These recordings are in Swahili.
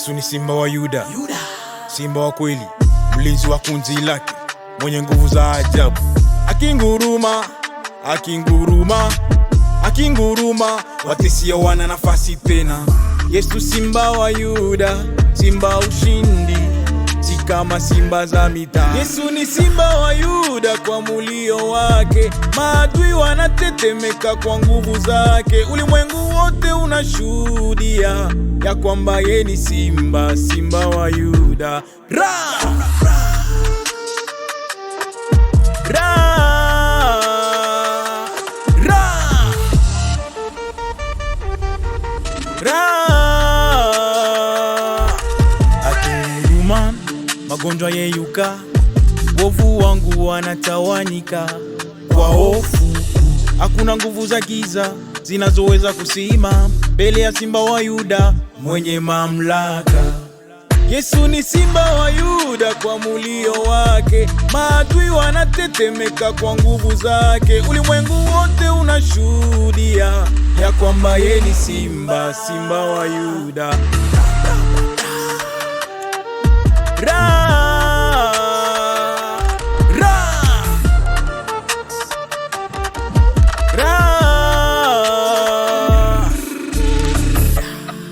Yesu ni simba wa Yuda, simba wa kweli, mlinzi wa kundi lake, mwenye nguvu za ajabu. Akinguruma, akinguruma, akinguruma, watesi wana nafasi tena. Yesu simba wa Yuda, simba ushindi, si kama simba za mitaa. Yesu ni simba wa Yuda, kwa mulio wake maadui wanatetemeka kwa nguvu zake. Ulimwengu wote unashuhudia ya kwamba yeye ni simba, simba wa Yuda. Ra! Ra! Ra! Ra! Akinguruma, magonjwa yeyuka, wovu wangu wanatawanyika kwa hofu. Hakuna nguvu za giza zinazoweza kusimama mbele ya simba wa Yuda mwenye mamlaka. Yesu ni simba wa Yuda, kwa mulio wake maadui wanatetemeka kwa nguvu zake. Ulimwengu wote unashuhudia ya kwamba yeye ni simba, simba wa Yuda. Ra!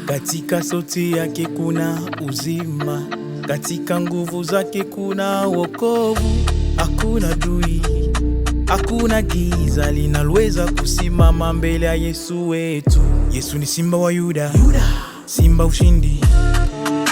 Katika sauti yake kuna uzima, katika nguvu zake kuna wokovu. Hakuna adui, hakuna giza linaloweza kusimama mbele ya Yesu wetu. Yesu ni simba wa Yuda, simba ushindi,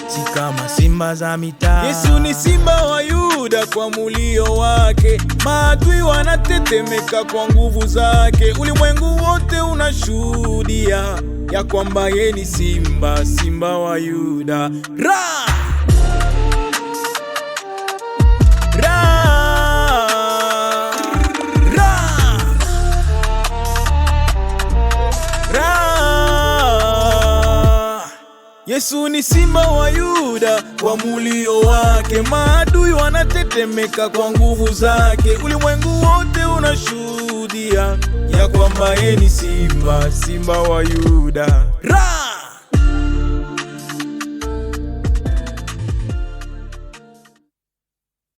si kama simba za mitaa. Yesu ni simba wa Yuda, kwa mulio wake maadui wanatetemeka kwa nguvu zake. Ulimwengu wote unashuhudia ya kwamba yeye ni simba, simba wa Yuda. Ra! Ra! Ra! Ra! Yesu ni simba wa Yuda, kwa mulio wake maadui wanatetemeka kwa nguvu zake. Ulimwengu wote unashuhudia ya kwamba yeye ni simba, simba wa Yuda. Ra!